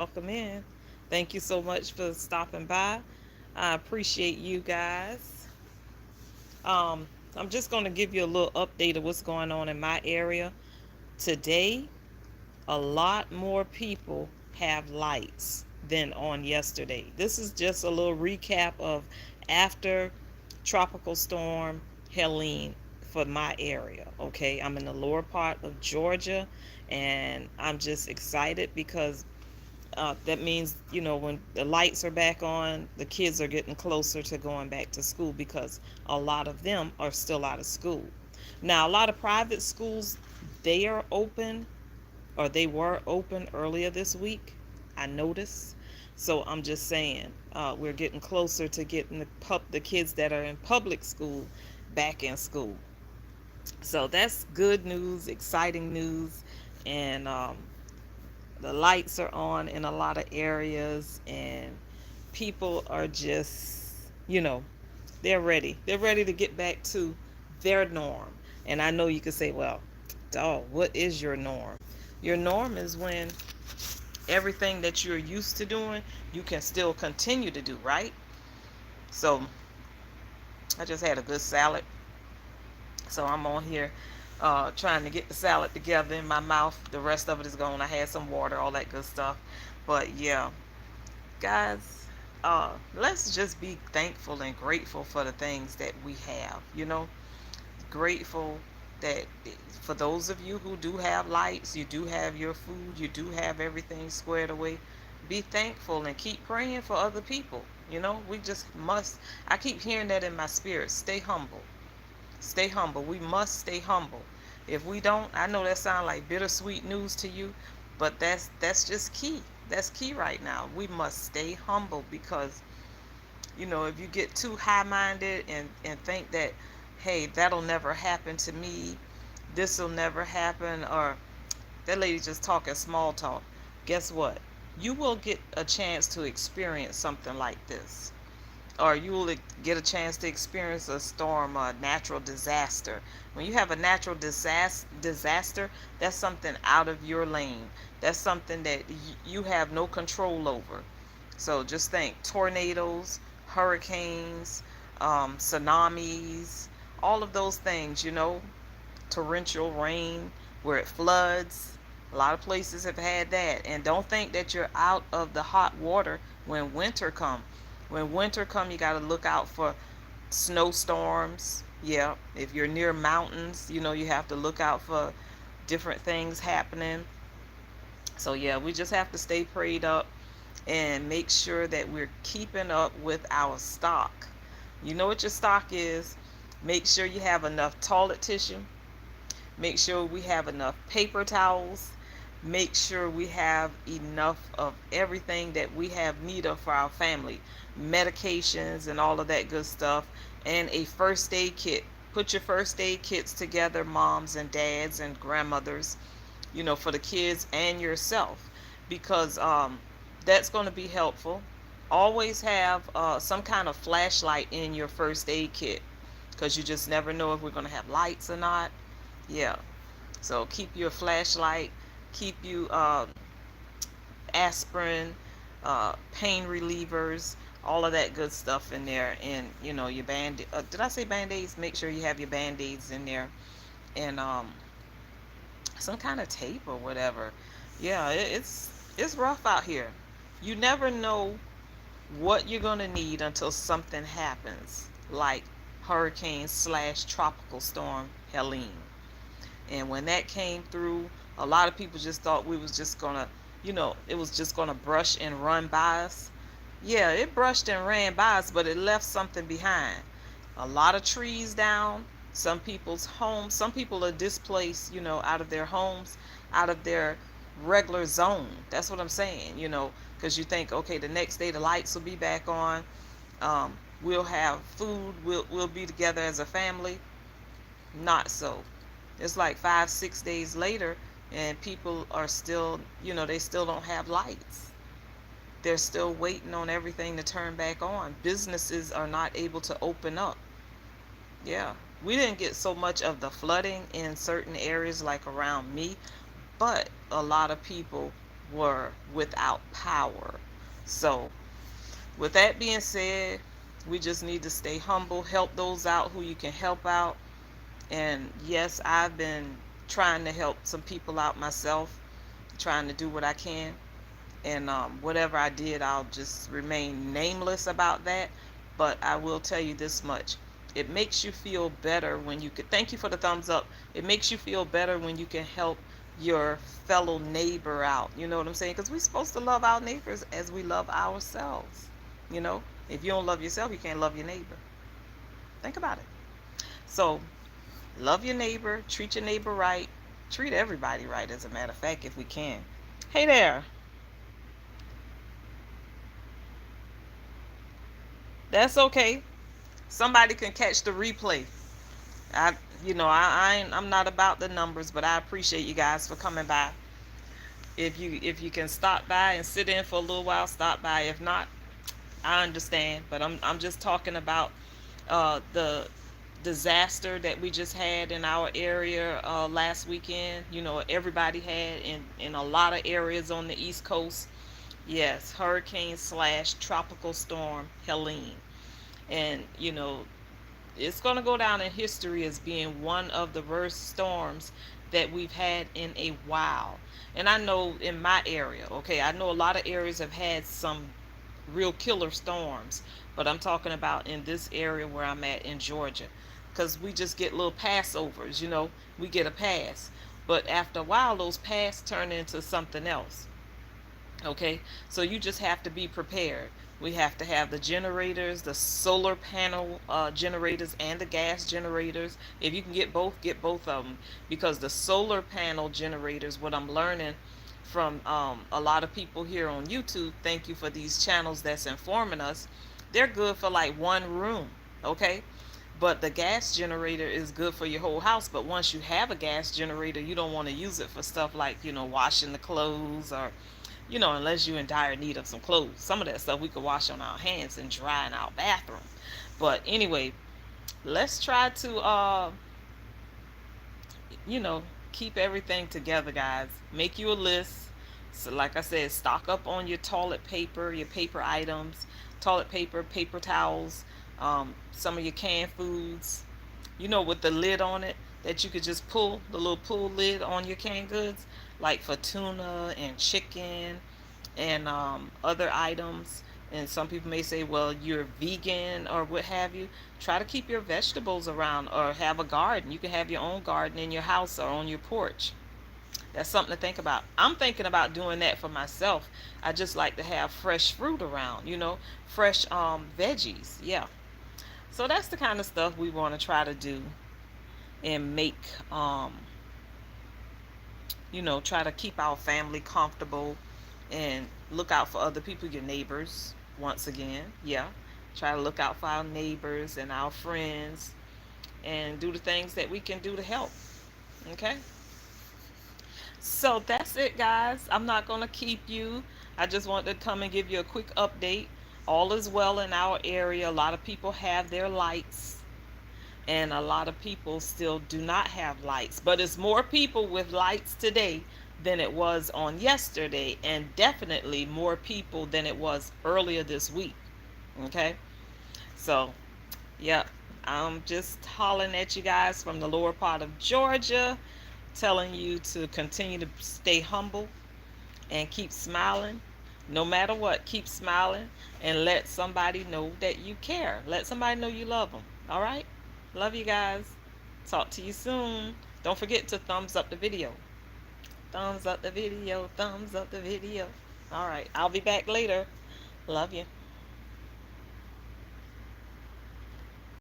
welcome in. Thank you so much for stopping by. I appreciate you guys. Um, I'm just going to give you a little update of what's going on in my area. Today, a lot more people have lights than on yesterday. This is just a little recap of after Tropical Storm Helene for my area. Okay, I'm in the lower part of Georgia and I'm just excited because that means, when the lights are back on, the kids are getting closer to going back to school because a lot of them are still out of school. Now, a lot of private schools, they are open, or they were open earlier this week. I noticed. So I'm just saying, we're getting closer to getting the kids that are in public school back in school. So that's good news, exciting news, and the lights are on in a lot of areas, and people are just, you know, they're ready. They're ready to get back to their norm. And I know you could say, well, dog, what is your norm? Your norm is when everything that you're used to doing, you can still continue to do, right? So I just had a good salad. So I'm on here trying to get the salad together in my mouth. The rest of it is gone. I had some water, all that good stuff. But yeah, guys, let's just be thankful and grateful for the things that we have. Grateful that for those of you who do have lights, you do have your food, you do have everything squared away. Be thankful and keep praying for other people. We just must. I keep hearing that in my spirit. Stay humble. Stay humble. We must stay humble. If we don't, I know that sounds like bittersweet news to you, but that's just key. That's key right now. We must stay humble because if you get too high-minded and think that, hey, that'll never happen to me, this'll never happen, or that lady just talking small talk, guess what? You will get a chance to experience something like this, or you will get a chance to experience a storm, a natural disaster. When you have a natural disaster, that's something out of your lane. That's something that you have no control over. So just think tornadoes, hurricanes, tsunamis, all of those things, torrential rain where it floods. A lot of places have had that. And don't think that you're out of the hot water when winter comes. When winter comes, you got to look out for snowstorms. Yeah, if you're near mountains, you have to look out for different things happening. So yeah, we just have to stay prayed up and make sure that we're keeping up with our stock. You know what your stock is. Make sure you have enough toilet tissue. Make sure we have enough paper towels. Make sure we have enough of everything that we have need of for our family. Medications and all of that good stuff. And a first aid kit. Put your first aid kits together, moms and dads and grandmothers, for the kids and yourself. Because that's going to be helpful. Always have some kind of flashlight in your first aid kit because you just never know if we're going to have lights or not. Yeah. So keep your flashlight, keep you aspirin, pain relievers, all of that good stuff in there. And, your band did I say band-aids? Make sure you have your band-aids in there. And some kind of tape or whatever. Yeah, it's rough out here. You never know what you're going to need until something happens, like hurricane slash tropical storm Helene. And when that came through, a lot of people just thought we was just going to, it was just going to brush and run by us. Yeah, it brushed and ran by us, but it left something behind. A lot of trees down, some people's homes, some people are displaced, out of their homes, out of their regular zone. That's what I'm saying, because you think, okay, the next day the lights will be back on. We'll have food. We'll be together as a family. Not so. It's like 5, 6 days later, and people are still, they still don't have lights. They're still waiting on everything to turn back on. Businesses are not able to open up. Yeah. We didn't get so much of the flooding in certain areas like around me, but a lot of people were without power. So, with that being said, we just need to stay humble, help those out who you can help out. And yes, I've been trying to help some people out myself, trying to do what I can. And whatever I did, I'll just remain nameless about that. But I will tell you this much. It makes you feel better when you can, thank you for the thumbs up. It makes you feel better when you can help your fellow neighbor out. You know what I'm saying? Because we're supposed to love our neighbors as we love ourselves. You know, if you don't love yourself, you can't love your neighbor. Think about it. So, love your neighbor, treat your neighbor right, treat everybody right, as a matter of fact, if we can. Hey there. That's okay. Somebody can catch the replay. I, I'm not about the numbers, but I appreciate you guys for coming by. If you can stop by and sit in for a little while, stop by. If not, I understand. But I'm just talking about the disaster that we just had in our area last weekend. You know, everybody had in a lot of areas on the East Coast. Yes, hurricane slash tropical storm Helene. And it's going to go down in history as being one of the worst storms that we've had in a while. And I know in my area, okay, I know a lot of areas have had some real killer storms, but I'm talking about in this area where I'm at in Georgia, because we just get little passovers, we get a pass. But after a while, those pass turn into something else. Okay, so you just have to be prepared. We have to have the generators, the solar panel generators, and the gas generators. If you can get both of them, because the solar panel generators, what I'm learning from a lot of people here on YouTube, thank you for these channels that's informing us, they're good for like one room. Okay, but the gas generator is good for your whole house. But once you have a gas generator, you don't want to use it for stuff like washing the clothes, or unless you're in dire need of some clothes. Some of that stuff we could wash on our hands and dry in our bathroom. But anyway, let's try to, keep everything together, guys. Make you a list. So like I said, stock up on your toilet paper, your paper items, toilet paper, paper towels, some of your canned foods, with the lid on it, that you could just pull, the little pull lid on your canned goods, like for tuna and chicken and other items. And some people may say, well, you're vegan or what have you. Try to keep your vegetables around, or have a garden. You can have your own garden in your house or on your porch. That's something to think about. I'm thinking about doing that for myself. I just like to have fresh fruit around, fresh veggies. Yeah. So that's the kind of stuff we want to try to do, and make try to keep our family comfortable, and look out for other people, your neighbors. Once again, yeah, try to look out for our neighbors and our friends, and do the things that we can do to help. Okay, so that's it, guys. I'm not going to keep you. I just wanted to come and give you a quick update. All is well in our area. A lot of people have their lights, and a lot of people still do not have lights. But it's more people with lights today than it was on yesterday, and definitely more people than it was earlier this week. Okay, so yeah, I'm just hollering at you guys from the lower part of Georgia, telling you to continue to stay humble and keep smiling. No matter what, keep smiling, and let somebody know that you care. Let somebody know you love them. All right, love you guys. Talk to you soon. Don't forget to thumbs up the video. Thumbs up the video. Thumbs up the video. All right, I'll be back later. Love you.